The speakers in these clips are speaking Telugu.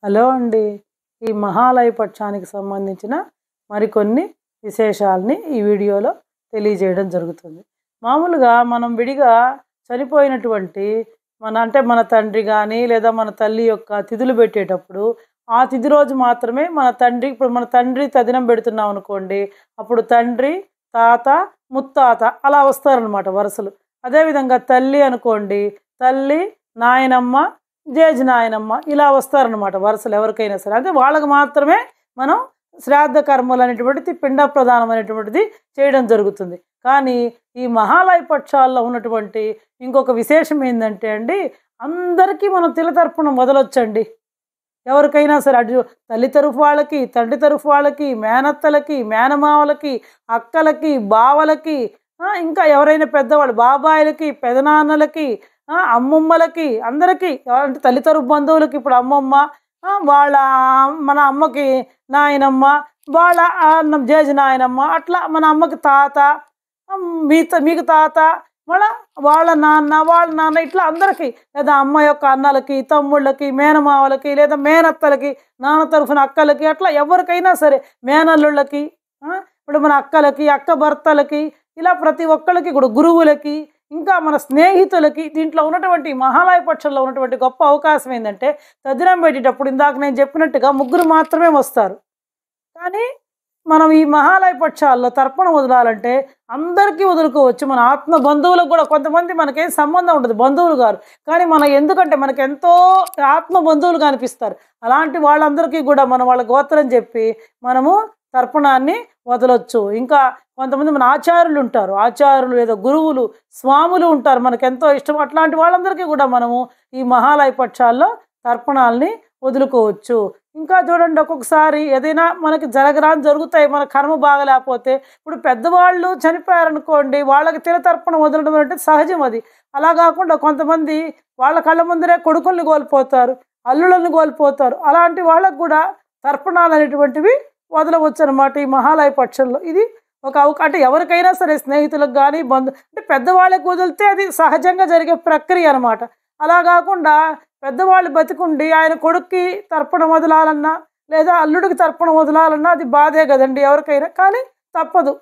హలో అండి. ఈ మహాలయ పక్షానికి సంబంధించిన మరికొన్ని విశేషాలని ఈ వీడియోలో తెలియజేయడం జరుగుతుంది. మామూలుగా మనం విడిగా చనిపోయినటువంటి మన తండ్రి గానీ, లేదా మన తల్లి యొక్క తిథులు పెట్టేటప్పుడు, ఆ తిథి రోజు మాత్రమే ఇప్పుడు మన తండ్రి తదినం పెడుతున్నాం అనుకోండి, అప్పుడు తండ్రి, తాత, ముత్తాత అలా వస్తారనమాట వరుసలు. అదేవిధంగా తల్లి అనుకోండి, తల్లి, నాయనమ్మ, జేజి నాయనమ్మ ఇలా వస్తారనమాట వరుసలు ఎవరికైనా సరే. అంటే వాళ్ళకి మాత్రమే మనం శ్రాద్ధ కర్మలు అనేటువంటిది, పిండ ప్రదానం అనేటువంటిది చేయడం జరుగుతుంది. కానీ ఈ మహాలయ పక్షాల్లో ఉన్నటువంటి ఇంకొక విశేషం ఏంటంటే అండి, అందరికీ మనం తిలతర్పణం వదలొచ్చండి. ఎవరికైనా సరే, అటు తల్లి తరఫు వాళ్ళకి, తండ్రి తరఫు వాళ్ళకి, మేనత్తలకి, మేనమావలకి, అక్కలకి, బావలకి, ఇంకా ఎవరైనా పెద్దవాళ్ళు బాబాయిలకి, పెదనాన్నలకి, అమ్మమ్మలకి, అందరికీ అంటే తల్లి తరఫు బంధువులకి. ఇప్పుడు అమ్మమ్మ, వాళ్ళ మన అమ్మకి నాయనమ్మ, వాళ్ళ జేజి నాయనమ్మ, అట్లా మన అమ్మకి తాత, మీకు తాత, వాళ్ళ నాన్న ఇట్లా అందరికీ, లేదా అమ్మ యొక్క అన్నలకి, తమ్ముళ్ళకి, మేనమావలకి, లేదా మేనత్తలకి, నాన్న తరఫున అక్కలకి, అట్లా ఎవరికైనా సరే, మేనల్లుళ్ళకి, ఇప్పుడు మన అక్కలకి, అక్క భర్తలకి, ఇలా ప్రతి ఒక్కళ్ళకి కూడా, గురువులకి, ఇంకా మన స్నేహితులకి. దీంట్లో ఉన్నటువంటి మహాలయ పక్షంలో ఉన్నటువంటి గొప్ప అవకాశం ఏంటంటే, తద్దినం పెట్టేటప్పుడు ఇందాక నేను చెప్పినట్టుగా ముగ్గురు మాత్రమే వస్తారు. కానీ మనం ఈ మహాలయ పక్షాల్లో తర్పణం వదలాలంటే అందరికీ వదులుకోవచ్చు. మన ఆత్మ బంధువులకు కూడా, కొంతమంది మనకేం సంబంధం ఉండదు, బంధువులు గారు, కానీ ఎందుకంటే మనకు ఎంతో ఆత్మ బంధువులుగా అనిపిస్తారు. అలాంటి వాళ్ళందరికీ కూడా మనం వాళ్ళ గోత్రం చెప్పి మనము తర్పణాన్ని వదలొచ్చు. ఇంకా కొంతమంది మన ఆచార్యులు ఉంటారు, ఆచార్యులు లేదా గురువులు, స్వాములు ఉంటారు, మనకెంతో ఇష్టం. అట్లాంటి వాళ్ళందరికీ కూడా మనము ఈ మహాలయ పక్షాల్లో తర్పణాలని వదులుకోవచ్చు. ఇంకా చూడండి, ఒక్కొక్కసారి ఏదైనా మనకి జరుగుతాయి, మన కర్మ బాగలేకపోతే. ఇప్పుడు పెద్దవాళ్ళు చనిపోయారనుకోండి, వాళ్ళకి తిలతర్పణ వదలడం అంటే సహజం అది. అలా కాకుండా కొంతమంది వాళ్ళ కళ్ళ ముందరే కొడుకుల్ని కోల్పోతారు, అల్లుళ్ళని కోల్పోతారు. అలాంటి వాళ్ళకు కూడా తర్పణాలు అనేటువంటివి వదలవచ్చు అనమాట ఈ మహాలయ పక్షంలో. ఇది ఒక అంటే ఎవరికైనా సరే, స్నేహితులకు కానీ, అంటే పెద్దవాళ్ళకి వదిలితే అది సహజంగా జరిగే ప్రక్రియ అనమాట. అలా కాకుండా పెద్దవాళ్ళు బతికుండి ఆయన కొడుక్కి తర్పణం వదలాలన్నా, లేదా అల్లుడికి తర్పణం వదలాలన్నా అది బాధే కదండి ఎవరికైనా. కానీ తప్పదు,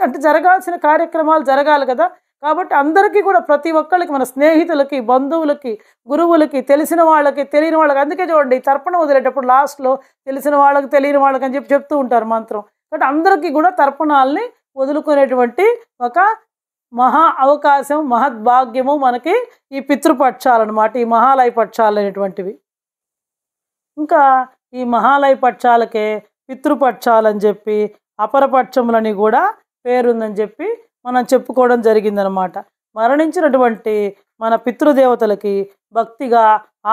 అంటే జరగాల్సిన కార్యక్రమాలు జరగాలి కదా. కాబట్టి అందరికీ కూడా, ప్రతి ఒక్కళ్ళకి, మన స్నేహితులకి, బంధువులకి, గురువులకి, తెలిసిన వాళ్ళకి, తెలియని వాళ్ళకి. అందుకే చూడండి, తర్పణం వదిలేటప్పుడు లాస్ట్లో తెలిసిన వాళ్ళకి, తెలియని వాళ్ళకి అని చెప్తూ ఉంటారు మంత్రం. కాబట్టి అందరికీ కూడా తర్పణాలని వదులుకునేటువంటి ఒక మహా అవకాశం, మహద్భాగ్యము మనకి ఈ పితృపక్షాలన్నమాట, ఈ మహాలయ పక్షాలు అనేటువంటివి. ఇంకా ఈ మహాలయ పక్షాలకే పితృపక్షాలని చెప్పి, అపరపక్షములని కూడా పేరుందని చెప్పి మనం చెప్పుకోవడం జరిగిందనమాట. మరణించినటువంటి మన పితృదేవతలకి భక్తిగా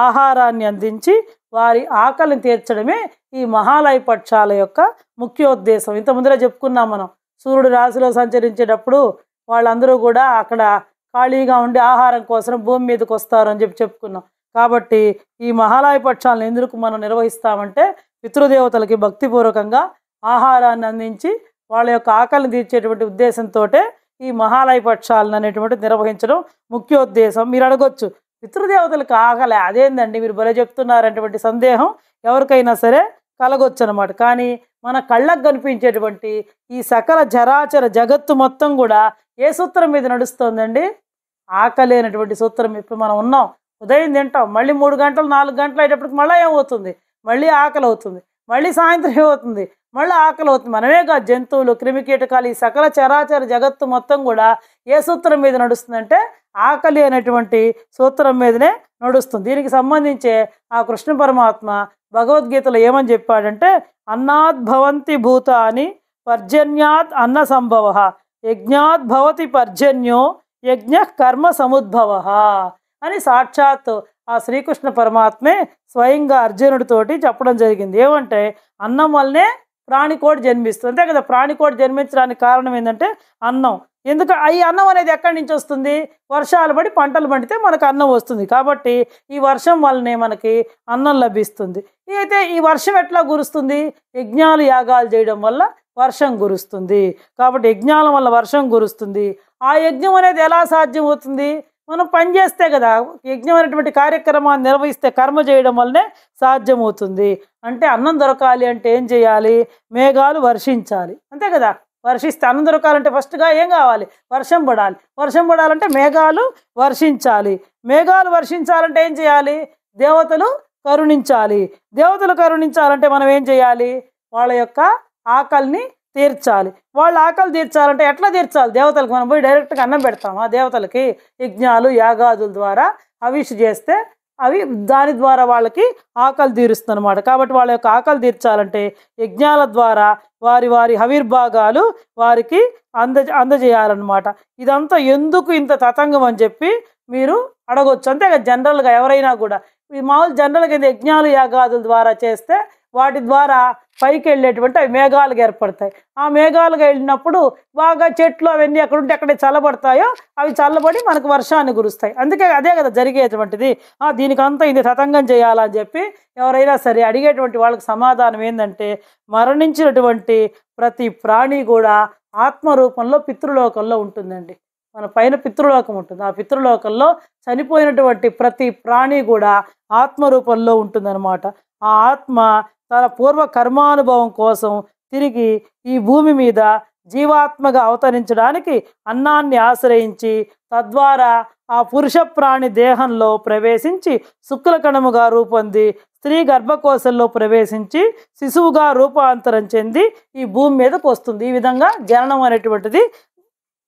ఆహారాన్ని అందించి వారి ఆకలిని తీర్చడమే ఈ మహాలయ పక్షాల యొక్క ముఖ్యోద్దేశం. ఇంత ముందర చెప్పుకున్నాం మనం, సూర్యుడు రాశిలో సంచరించేటప్పుడు వాళ్ళందరూ కూడా అక్కడ ఖాళీగా ఉండి ఆహారం కోసం భూమి మీదకి వస్తారు అని చెప్పుకున్నాం. కాబట్టి ఈ మహాలయ పక్షాలను ఎందుకు మనం నిర్వహిస్తామంటే, పితృదేవతలకి భక్తిపూర్వకంగా ఆహారాన్ని అందించి వాళ్ళ యొక్క ఆకలిని తీర్చేటువంటి ఉద్దేశంతో ఈ మహాలయ పక్షాలను అనేటువంటి నిర్వహించడం ముఖ్యోద్దేశం. మీరు అడగొచ్చు, పితృదేవతలకు ఆకలి అదేందండి మీరు భలే చెప్తున్నారనేటువంటి సందేహం ఎవరికైనా సరే కలగొచ్చు అనమాట. కానీ మన కళ్ళకు కనిపించేటువంటి ఈ సకల చరాచర జగత్తు మొత్తం కూడా ఏ సూత్రం మీద నడుస్తుందండి? ఆకలి అనేటువంటి సూత్రం. ఇప్పుడు మనం ఉన్నాం, ఉదయం తింటాం, మళ్ళీ 3 గంటలు 4 గంటలు అయ్యేటప్పటికి మళ్ళీ ఏమవుతుంది? మళ్ళీ ఆకలి అవుతుంది, మళ్ళీ సాయంత్రం ఏమవుతుంది? మళ్ళీ ఆకలి అవుతుంది. మనమే కాదు, జంతువులు, క్రిమికీటకాలు, ఈ సకల చరాచర జగత్తు మొత్తం కూడా ఏ సూత్రం మీద నడుస్తుందంటే ఆకలి అనేటువంటి సూత్రం మీదనే నడుస్తుంది. దీనికి సంబంధించే ఆ కృష్ణ పరమాత్మ భగవద్గీతలో ఏమని చెప్పాడంటే, అన్నాద్ భవంతి భూతాని పర్జన్యాత్ అన్న సంభవ, యజ్ఞాత్ భవతి పర్జన్యో యజ్ఞ కర్మ సముద్భవ అని సాక్షాత్ ఆ శ్రీకృష్ణ పరమాత్మే స్వయంగా అర్జునుడితోటి చెప్పడం జరిగింది. ఏమంటే, అన్నం వల్లనే ప్రాణికోటి జన్మిస్తుంది, అంతే కదా. ప్రాణికోటి జన్మించడానికి కారణం ఏంటంటే అన్నం. ఈ అన్నం అనేది ఎక్కడి నుంచి వస్తుంది? వర్షాలు పడి పంటలు పండితే మనకు అన్నం వస్తుంది. కాబట్టి ఈ వర్షం వల్లనే మనకి అన్నం లభిస్తుంది. అయితే ఈ వర్షం ఎట్లా కురుస్తుంది? యజ్ఞాలు యాగాలు చేయడం వల్ల వర్షం కురుస్తుంది. కాబట్టి యజ్ఞాల వల్ల వర్షం కురుస్తుంది. ఆ యజ్ఞం అనేది ఎలా సాధ్యమవుతుంది? మనం పని చేస్తే కదా యజ్ఞమైనటువంటి కార్యక్రమాన్ని నిర్వహిస్తే కర్మ చేయడం వల్లనే సాధ్యమవుతుంది. అంటే అన్నం దొరకాలి అంటే ఏం చేయాలి? మేఘాలు వర్షించాలి, అంతే కదా. వర్షిస్తే అన్నం దొరకాలంటే ఫస్ట్గా ఏం కావాలి? వర్షం పడాలి. వర్షం పడాలంటే మేఘాలు వర్షించాలి. మేఘాలు వర్షించాలంటే ఏం చేయాలి? దేవతలు కరుణించాలి. దేవతలు కరుణించాలంటే మనం ఏం చేయాలి? వాళ్ళ యొక్క ఆకలిని తీర్చాలి. వాళ్ళ ఆకలి తీర్చాలంటే ఎట్లా తీర్చాలి? దేవతలకు మనం పోయి డైరెక్ట్గా అన్నం పెడతాం. ఆ దేవతలకి యజ్ఞాలు యాగాదుల ద్వారా హవిష్ చేస్తే అవి దాని ద్వారా వాళ్ళకి ఆకలి తీరుస్తుంది అనమాట. కాబట్టి వాళ్ళ యొక్క ఆకలి తీర్చాలంటే యజ్ఞాల ద్వారా వారి వారి హవిర్భాగాలు వారికి అందజేయాలన్నమాట. ఇదంతా ఎందుకు ఇంత తతంగం అని చెప్పి మీరు అడగొచ్చు. అంతే కదా, జనరల్గా ఎవరైనా కూడా ఈ మామూలు జనరల్గా యజ్ఞాలు యాగాదుల ద్వారా చేస్తే వాటి ద్వారా పైకి వెళ్ళేటువంటి అవి మేఘాలుగా ఏర్పడతాయి. ఆ మేఘాలుగా వెళ్ళినప్పుడు బాగా చెట్లు అవన్నీ ఎక్కడుంటే ఎక్కడే చల్లబడతాయో అవి చల్లబడి మనకు వర్షాన్ని కురుస్తాయి. అందుకే అదే కదా జరిగేటువంటిది. దీనికంతా ఇది తతంగం చేయాలని చెప్పి ఎవరైనా సరే అడిగేటువంటి వాళ్ళకి సమాధానం ఏంటంటే, మరణించినటువంటి ప్రతి ప్రాణి కూడా ఆత్మరూపంలో పితృలోకంలో ఉంటుందండి. మన పైన పితృలోకం ఉంటుంది. ఆ పితృలోకంలో చనిపోయినటువంటి ప్రతి ప్రాణి కూడా ఆత్మరూపంలో ఉంటుందన్నమాట. ఆ ఆత్మ తన పూర్వ కర్మానుభవం కోసం తిరిగి ఈ భూమి మీద జీవాత్మగా అవతరించడానికి అన్నాన్ని ఆశ్రయించి తద్వారా ఆ పురుష ప్రాణి దేహంలో ప్రవేశించి శుక్లకణముగా రూపొంది స్త్రీ గర్భకోశంలో ప్రవేశించి శిశువుగా రూపాంతరం చెంది ఈ భూమి మీదకు వస్తుంది. ఈ విధంగా జననం అనేటువంటిది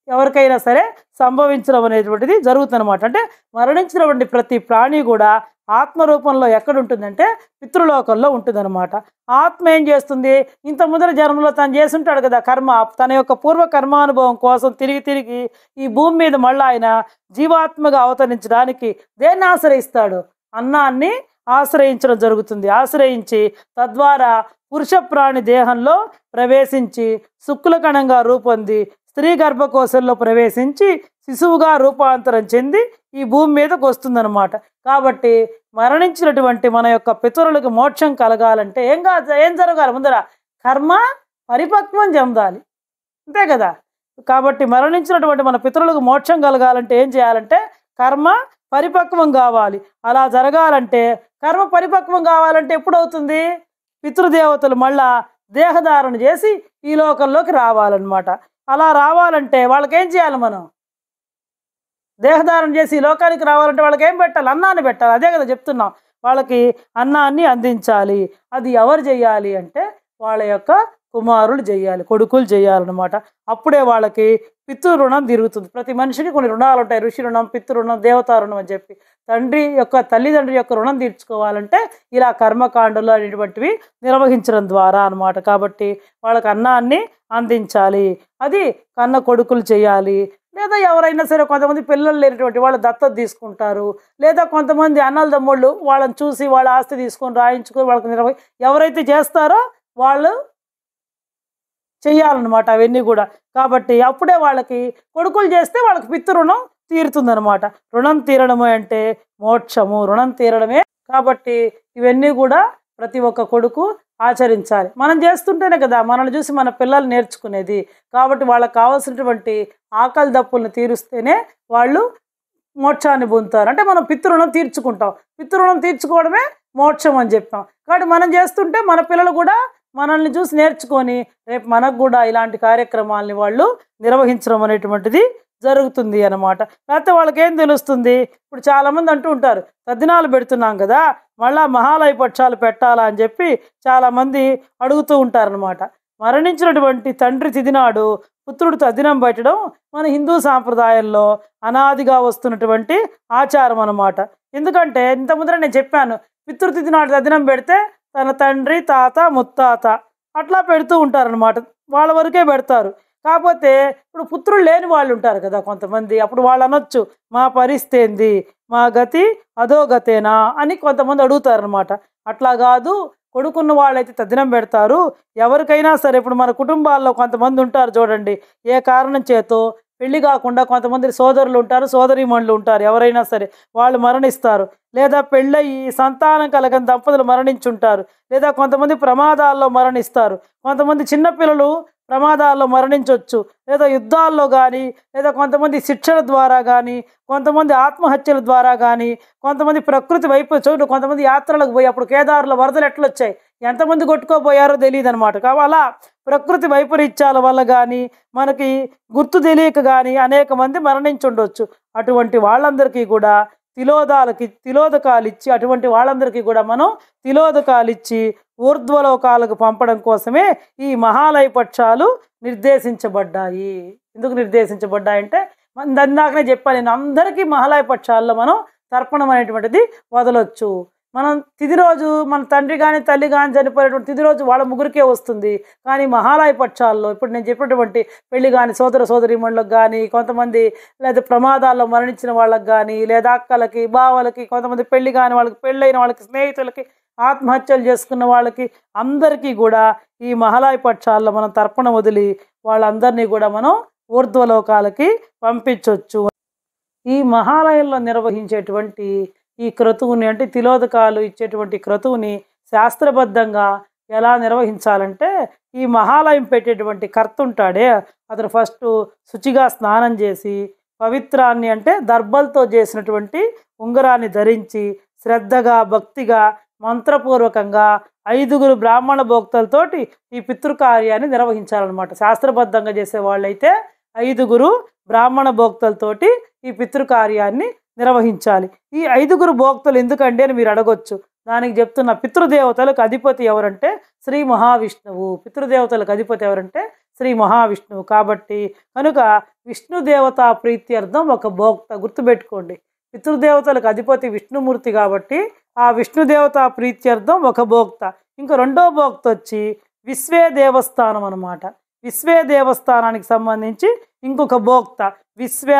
ఎవరికైనా సరే సంభవించడం అనేటువంటిది జరుగుతుందన్నమాట. అంటే మరణించినటువంటి ప్రతి ప్రాణి కూడా ఆత్మరూపంలో ఎక్కడుంటుందంటే పితృలోకంలో ఉంటుందన్నమాట. ఆత్మ ఏం చేస్తుంది? ఇంత ముందర జన్మలో తను చేస్తుంటాడు కదా కర్మ, తన యొక్క పూర్వ కర్మానుభవం కోసం తిరిగి ఈ భూమి మీద మళ్ళీ ఆయన జీవాత్మగా అవతరించడానికి దేన్ని ఆశ్రయిస్తాడు? అన్నాన్ని ఆశ్రయించడం జరుగుతుంది. ఆశ్రయించి తద్వారా పురుష ప్రాణి దేహంలో ప్రవేశించి శుక్లకణంగా రూపొంది స్త్రీ గర్భకోశంలో ప్రవేశించి శిశువుగా రూపాంతరం చెంది ఈ భూమి మీదకు వస్తుందన్నమాట. కాబట్టి మరణించినటువంటి మన యొక్క పితరులకు మోక్షం కలగాలంటే ఏం జరగాలి? ముందర కర్మ పరిపక్వం చెందాలి, అంతే కదా. కాబట్టి మరణించినటువంటి మన పితరులకు మోక్షం కలగాలంటే ఏం చేయాలంటే కర్మ పరిపక్వం కావాలి. అలా జరగాలంటే కర్మ పరిపక్వం కావాలంటే ఎప్పుడు అవుతుంది? పితృదేవతలు మళ్ళా దేహధారణ చేసి ఈ లోకంలోకి రావాలన్నమాట. అలా రావాలంటే వాళ్ళకేం చేయాలి? మనం దేహధారణ చేసి ఈ లోకానికి రావాలంటే వాళ్ళకి ఏం పెట్టాలి? అన్నాన్ని పెట్టాలి. అదే కదా చెప్తున్నాం. వాళ్ళకి అన్నాన్ని అందించాలి. అది ఎవరు చేయాలి అంటే వాళ్ళ యొక్క కుమారులు చేయాలి, కొడుకులు చేయాలన్నమాట. అప్పుడే వాళ్ళకి పితృ రుణం తిరుగుతుంది. ప్రతి మనిషికి కొన్ని రుణాలు ఉంటాయి. ఋషి రుణం, పితృ రుణం, దేవతా రుణం అని చెప్పి తల్లిదండ్రి యొక్క రుణం తీర్చుకోవాలంటే ఇలా కర్మకాండలు అనేటువంటివి నిర్వహించడం ద్వారా అన్నమాట. కాబట్టి వాళ్ళకి అన్నాన్ని అందించాలి. అది కన్న కొడుకులు చేయాలి. లేదా ఎవరైనా సరే కొంతమంది పిల్లలు లేనటువంటి వాళ్ళు దత్తత తీసుకుంటారు. లేదా కొంతమంది అన్నల తమ్ముళ్ళు వాళ్ళని చూసి వాళ్ళ ఆస్తి తీసుకొని రాయించుకొని వాళ్ళకి ఎవరైతే చేస్తారో వాళ్ళు చెయ్యాలన్నమాట అవన్నీ కూడా. కాబట్టి అప్పుడే వాళ్ళకి కొడుకులు చేస్తే వాళ్ళకి పితృ రుణం తీరుతుందనమాట. రుణం తీరడమే అంటే మోక్షము, రుణం తీరడమే. కాబట్టి ఇవన్నీ కూడా ప్రతి ఒక్క కొడుకు ఆచరించాలి. మనం చేస్తుంటేనే కదా మనల్ని చూసి మన పిల్లలు నేర్చుకునేది. కాబట్టి వాళ్ళకి కావాల్సినటువంటి ఆకలి దప్పులను తీరుస్తేనే వాళ్ళు మోక్షాన్ని పొందుతారు. అంటే మనం పితృరుణం తీర్చుకుంటాం. పితృరుణం తీర్చుకోవడమే మోక్షం అని చెప్పాం. కాబట్టి మనం చేస్తుంటే మన పిల్లలు కూడా మనల్ని చూసి నేర్చుకొని రేపు మనకు కూడా ఇలాంటి కార్యక్రమాలని వాళ్ళు నిర్వహించడం అనేటువంటిది జరుగుతుంది అన్నమాట. లేకపోతే వాళ్ళకి ఏం తెలుస్తుంది? ఇప్పుడు చాలామంది అంటూ ఉంటారు తద్దినాలు పెడుతున్నాం కదా మళ్ళా మహాలయ పక్షాలు పెట్టాలా అని చెప్పి చాలామంది అడుగుతూ ఉంటారనమాట. మరణించినటువంటి తండ్రి తిదినాడు పుత్రుడు తద్దినం పెట్టడం మన హిందూ సాంప్రదాయంలో అనాదిగా వస్తున్నటువంటి ఆచారం అన్నమాట. ఎందుకంటే ఇంత ముందర నేను చెప్పాను, పితృతిథి నాడు తద్దినం పెడితే తన తండ్రి, తాత, ముత్తాత అట్లా పెడుతూ ఉంటారనమాట. వాళ్ళ వరకే పెడతారు. కాకపోతే ఇప్పుడు పుత్రులు లేని వాళ్ళు ఉంటారు కదా కొంతమంది, అప్పుడు వాళ్ళు అనొచ్చు మా పరిస్థితి ఏంది, మా గతి అధోగతేనా అని కొంతమంది అడుగుతారనమాట. అట్లా కాదు, కొడుకున్న వాళ్ళైతే తద్దినం పెడతారు. ఎవరికైనా సరే ఇప్పుడు మన కుటుంబాల్లో కొంతమంది ఉంటారు చూడండి, ఏ కారణం చేతో పెళ్లి కాకుండా కొంతమంది సోదరులు ఉంటారు, సోదరీమణులు ఉంటారు, ఎవరైనా సరే వాళ్ళు మరణిస్తారు. లేదా పెళ్ళయి సంతానం కలగని దంపతులు మరణించుంటారు. లేదా కొంతమంది ప్రమాదాల్లో మరణిస్తారు. కొంతమంది చిన్నపిల్లలు ప్రమాదాల్లో మరణించవచ్చు, లేదా యుద్ధాల్లో కానీ, లేదా కొంతమంది శిక్షల ద్వారా కానీ, కొంతమంది ఆత్మహత్యల ద్వారా కానీ, కొంతమంది ప్రకృతి వైపు చూడు, కొంతమంది యాత్రలకు పోయి అప్పుడు కేదారుల వరదలు ఎట్లొచ్చాయి, ఎంతమంది కొట్టుకోపోయారో తెలియదు అనమాట. కాబట్టి అలా ప్రకృతి వైపరీత్యాల వల్ల కానీ, మనకి గుర్తు తెలియక కానీ అనేక మంది మరణించుండొచ్చు. అటువంటి వాళ్ళందరికీ కూడా తిలోదకాలు ఇచ్చి, అటువంటి వాళ్ళందరికీ కూడా మనం తిలోదకాలు ఇచ్చి ఊర్ధ్వలోకాలకు పంపడం కోసమే ఈ మహాలయ పక్షాలు నిర్దేశించబడ్డాయి. ఎందుకు నిర్దేశించబడ్డాయంటే ఇందాకనే చెప్పాను నేను, అందరికీ మహాలయ పక్షాల్లో మనం తర్పణం అనేటువంటిది వదలొచ్చు. మనం తిది రోజు మన తండ్రి కానీ తల్లి కానీ చనిపోయినటువంటి తిది రోజు వాళ్ళ ముగ్గురికే వస్తుంది. కానీ మహాలయ పక్షాల్లో ఇప్పుడు నేను చెప్పినటువంటి పెళ్లి కానీ సోదర సోదరీమణులకు కానీ, కొంతమంది లేదా ప్రమాదాల్లో మరణించిన వాళ్ళకి కానీ, లేదా అక్కలకి బావలకి, కొంతమంది పెళ్లి కాని వాళ్ళకి, పెళ్ళైన వాళ్ళకి, స్నేహితులకి, ఆత్మహత్యలు చేసుకున్న వాళ్ళకి అందరికీ కూడా ఈ మహాలయ పక్షాల్లో మనం తర్పణ వదిలి వాళ్ళందరినీ కూడా మనం ఊర్ధ్వలోకాలకి పంపించవచ్చు. ఈ మహాలయంలో నిర్వహించేటువంటి ఈ క్రతువుని, అంటే తిలోదకాలు ఇచ్చేటువంటి క్రతువుని శాస్త్రబద్ధంగా ఎలా నిర్వహించాలంటే, ఈ మహాలయం పెట్టేటువంటి కర్త ఉంటాడే అతను ఫస్ట్ శుచిగా స్నానం చేసి, పవిత్రాన్ని అంటే దర్భలతో చేసినటువంటి ఉంగరాన్ని ధరించి, శ్రద్ధగా భక్తిగా మంత్రపూర్వకంగా 5 బ్రాహ్మణ భోక్తలతోటి ఈ పితృకార్యాన్ని నిర్వహించాలన్నమాట. శాస్త్రబద్ధంగా చేసే వాళ్ళైతే 5 బ్రాహ్మణ భోక్తలతోటి ఈ పితృకార్యాన్ని నిర్వహించాలి. ఈ 5 భోక్తలు ఎందుకండి అని మీరు అడగొచ్చు. దానికి చెప్తున్న, పితృదేవతలకు అధిపతి ఎవరంటే శ్రీ మహావిష్ణువు. పితృదేవతలకు అధిపతి ఎవరంటే శ్రీ మహావిష్ణువు. కాబట్టి కనుక విష్ణుదేవత ప్రీత్యర్థం ఒక భోక్త. గుర్తుపెట్టుకోండి, పితృదేవతలకు అధిపతి విష్ణుమూర్తి కాబట్టి ఆ విష్ణుదేవత ప్రీత్యర్థం ఒక భోక్త. ఇంకా రెండో భోక్త వచ్చి విశ్వే దేవస్థానం అనమాట. విశ్వే దేవస్థానానికి సంబంధించి ఇంకొక భోక్త, విశ్వ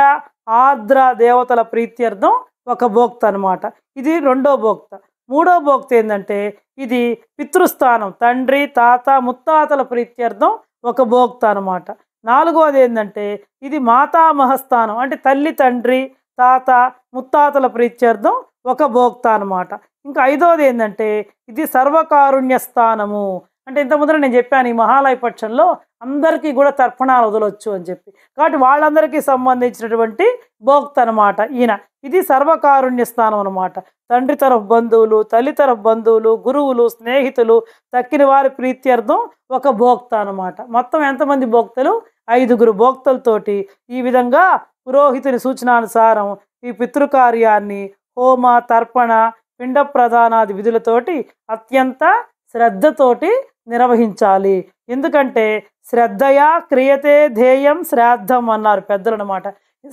ఆర్ద్ర దేవతల ప్రీత్యర్థం ఒక భోక్త అనమాట. ఇది రెండో భోక్త. మూడో భోక్త ఏంటంటే ఇది పితృస్థానం, తండ్రి తాత ముత్తాతల ప్రీత్యర్థం ఒక భోక్త అనమాట. నాలుగోది ఏంటంటే ఇది మాతామహస్థానం, అంటే తల్లి తండ్రి తాత ముత్తాతల ప్రీత్యర్థం ఒక భోక్త అనమాట. ఇంకా ఐదోది ఏంటంటే ఇది సర్వకారుణ్య స్థానము. అంటే ఇంతకుముందు నేను చెప్పాను, ఈ మహాలయ పక్షంలో అందరికీ కూడా తర్పణాలు వదలొచ్చు అని చెప్పి. కాబట్టి వాళ్ళందరికీ సంబంధించినటువంటి భోక్త అనమాట ఈయన. ఇది సర్వకారుణ్య స్థానం అనమాట. తండ్రి తరఫు బంధువులు, తల్లి తరఫు బంధువులు, గురువులు, స్నేహితులు, తక్కిన వారి ప్రీత్యర్థం ఒక భోక్త అనమాట. మొత్తం ఎంతమంది భోక్తలు? 5 భోక్తలతోటి ఈ విధంగా పురోహితుని సూచనానుసారం ఈ పితృకార్యాన్ని హోమ, తర్పణ, పిండ ప్రధానాది విధులతోటి అత్యంత శ్రద్ధతోటి నిర్వహించాలి. ఎందుకంటే శ్రద్ధయా క్రియతే ధ్యేయం శ్రాద్ధం అన్నారు పెద్దలు అనమాట.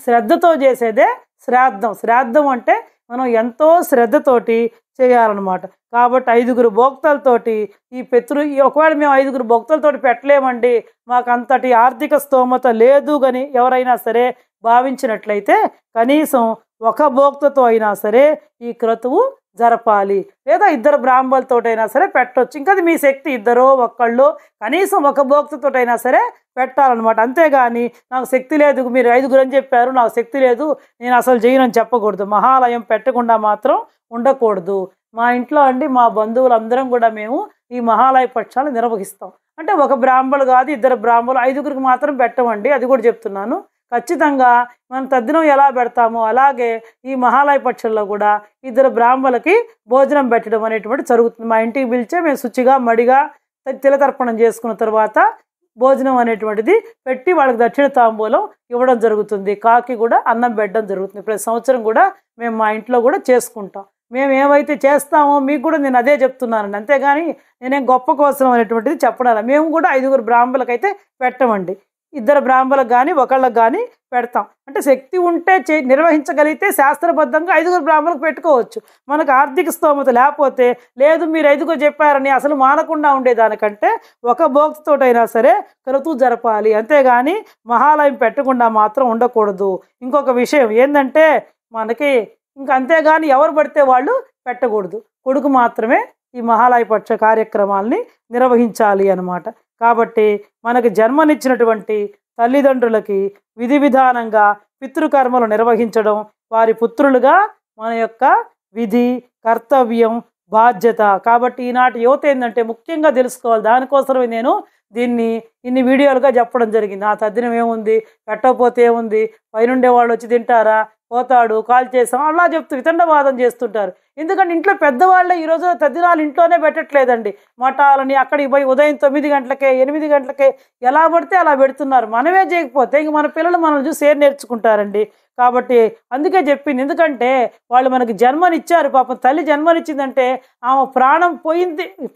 శ్రద్ధతో చేసేదే శ్రాద్ధం. శ్రాద్ధం అంటే మనం ఎంతో శ్రద్ధతోటి చేయాలన్నమాట. కాబట్టి 5 భోక్తలతోటి ఈ ఒకవేళ మేము 5 భోక్తలతోటి పెట్టలేమండి, మాకు అంతటి ఆర్థిక స్తోమత లేదు అని ఎవరైనా సరే భావించినట్లయితే కనీసం ఒక భోక్తతో అయినా సరే ఈ క్రతువు జరపాలి. లేదా 2 బ్రాహ్మణులతోటైనా సరే పెట్టవచ్చు. ఇంకా అది మీ శక్తి, 2 ఒక్కళ్ళు కనీసం ఒక భోక్తతోటైనా సరే పెట్టాలన్నమాట. అంతేగాని నాకు శక్తి లేదు, మీరు 5 అని చెప్పారు, నాకు శక్తి లేదు, నేను అసలు చేయనని చెప్పకూడదు. మహాలయం పెట్టకుండా మాత్రం ఉండకూడదు. మా ఇంట్లో అండి మా బంధువులందరం కూడా మేము ఈ మహాలయ పక్షాలు నిర్వహిస్తాం. అంటే ఒక బ్రాహ్మణులు కాదు, 2 బ్రాహ్మణులు, 5 మాత్రం పెట్టమండి, అది కూడా చెప్తున్నాను. ఖచ్చితంగా మనం తద్దినం ఎలా పెడతామో అలాగే ఈ మహాలయ పక్షంలో కూడా 2 బ్రాహ్మణులకి భోజనం పెట్టడం అనేటువంటి జరుగుతుంది. మా ఇంటికి పిలిచే మేము శుచిగా మడిగా తిలతర్పణం చేసుకున్న తర్వాత భోజనం అనేటువంటిది పెట్టి వాళ్ళకి దక్షిణ తాంబూలం ఇవ్వడం జరుగుతుంది. కాకి కూడా అన్నం పెట్టడం జరుగుతుంది. ప్రతి సంవత్సరం కూడా మేము మా ఇంట్లో కూడా చేసుకుంటాం. మేము ఏమైతే చేస్తామో మీకు కూడా నేను అదే చెప్తున్నానండి. అంతేగాని నేనేం గొప్ప కోసం అనేటువంటిది చెప్పడాలి. మేము కూడా 5 బ్రాహ్మణులకైతే పెట్టమండి, 2 బ్రాహ్మణులకు కానీ ఒకళ్ళకి కానీ పెడతాం. అంటే శక్తి ఉంటే నిర్వహించగలిగితే శాస్త్రబద్ధంగా 5 బ్రాహ్మణులకు పెట్టుకోవచ్చు. మనకు ఆర్థిక స్తోమత లేకపోతే లేదు మీరు 5 చెప్పారని అసలు మానకుండా ఉండేదానికంటే ఒక భోక్తతోటైనా సరే క్రతువు జరపాలి. అంతేగాని మహాలయం పెట్టకుండా మాత్రం ఉండకూడదు. ఇంకొక విషయం ఏంటంటే మనకి అంతేగాని ఎవరు పడితే వాళ్ళు పెట్టకూడదు. కొడుకు మాత్రమే ఈ మహాలయ పక్ష కార్యక్రమాల్ని నిర్వహించాలి అన్నమాట. కాబట్టి మనకి జన్మనిచ్చినటువంటి తల్లిదండ్రులకి విధి విధానంగా పితృకర్మలు నిర్వహించడం వారి పుత్రులుగా మన యొక్క విధి, కర్తవ్యం, బాధ్యత. కాబట్టి ఈనాటి యువత ఏంటంటే ముఖ్యంగా తెలుసుకోవాలి. దానికోసమే నేను దీన్ని ఇన్ని వీడియోలుగా చెప్పడం జరిగింది. ఆ తద్దినం ఏముంది, పెట్టకపోతే ఏముంది, పైనుండే వాళ్ళు వచ్చి తింటారా, పోతాడు, కాల్ చేసాం అలా చెప్తూ వితండవాదం చేస్తుంటారు. ఎందుకంటే ఇంట్లో పెద్దవాళ్ళే ఈ రోజున తద్దినాలు ఇంట్లోనే పెట్టట్లేదండి. మఠాలని అక్కడికి పోయి ఉదయం 9 గంటలకే 8 గంటలకే ఎలా పడితే అలా పెడుతున్నారు. మనమే చేయకపోతే ఇంక మన పిల్లలు మనల్ని చూసి ఏం నేర్చుకుంటారండి. కాబట్టి అందుకే చెప్పింది. ఎందుకంటే వాళ్ళు మనకి జన్మనిచ్చారు. పాపం తల్లి జన్మనిచ్చిందంటే ఆమె ప్రాణం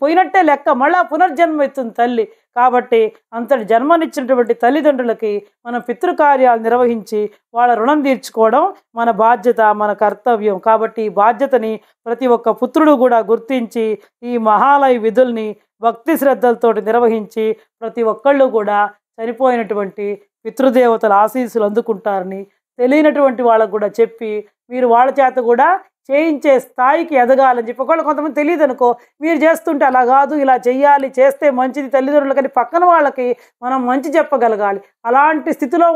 పోయినట్టే లెక్క. మళ్ళా పునర్జన్మ ఎత్తుంది తల్లి. కాబట్టి అంతటి జన్మనిచ్చినటువంటి తల్లిదండ్రులకి మనం పితృకార్యాలు నిర్వహించి వాళ్ళ రుణం తీర్చుకోవడం మన బాధ్యత, మన కర్తవ్యం. కాబట్టి ఈ బాధ్యతని ప్రతి ఒక్క పుత్రుడు కూడా గుర్తించి ఈ మహాలయ విధుల్ని భక్తి శ్రద్ధలతోటి నిర్వహించి ప్రతి ఒక్కళ్ళు కూడా చనిపోయినటువంటి పితృదేవతల ఆశీస్సులు అందుకుంటారని తెలియనటువంటి వాళ్ళకు కూడా చెప్పి మీరు వాళ్ళ చేత కూడా చేయించే స్థాయికి ఎదగాలని చెప్పి. ఒకవేళ కొంతమంది తెలియదు అనుకో, మీరు చేస్తుంటే అలా కాదు, ఇలా చెయ్యాలి, చేస్తే మంచిది తల్లిదండ్రులకని పక్కన వాళ్ళకి మనం మంచి చెప్పగలగాలి. అలాంటి స్థితిలో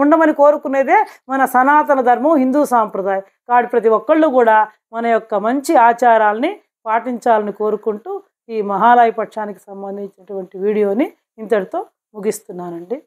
ఉండమని కోరుకునేదే మన సనాతన ధర్మం, హిందూ సాంప్రదాయం. కాబట్టి ప్రతి ఒక్కళ్ళు కూడా మన యొక్క మంచి ఆచారాలని పాటించాలని కోరుకుంటూ ఈ మహాలయ పక్షానికి సంబంధించినటువంటి వీడియోని ఇంతటితో ముగిస్తున్నానండి.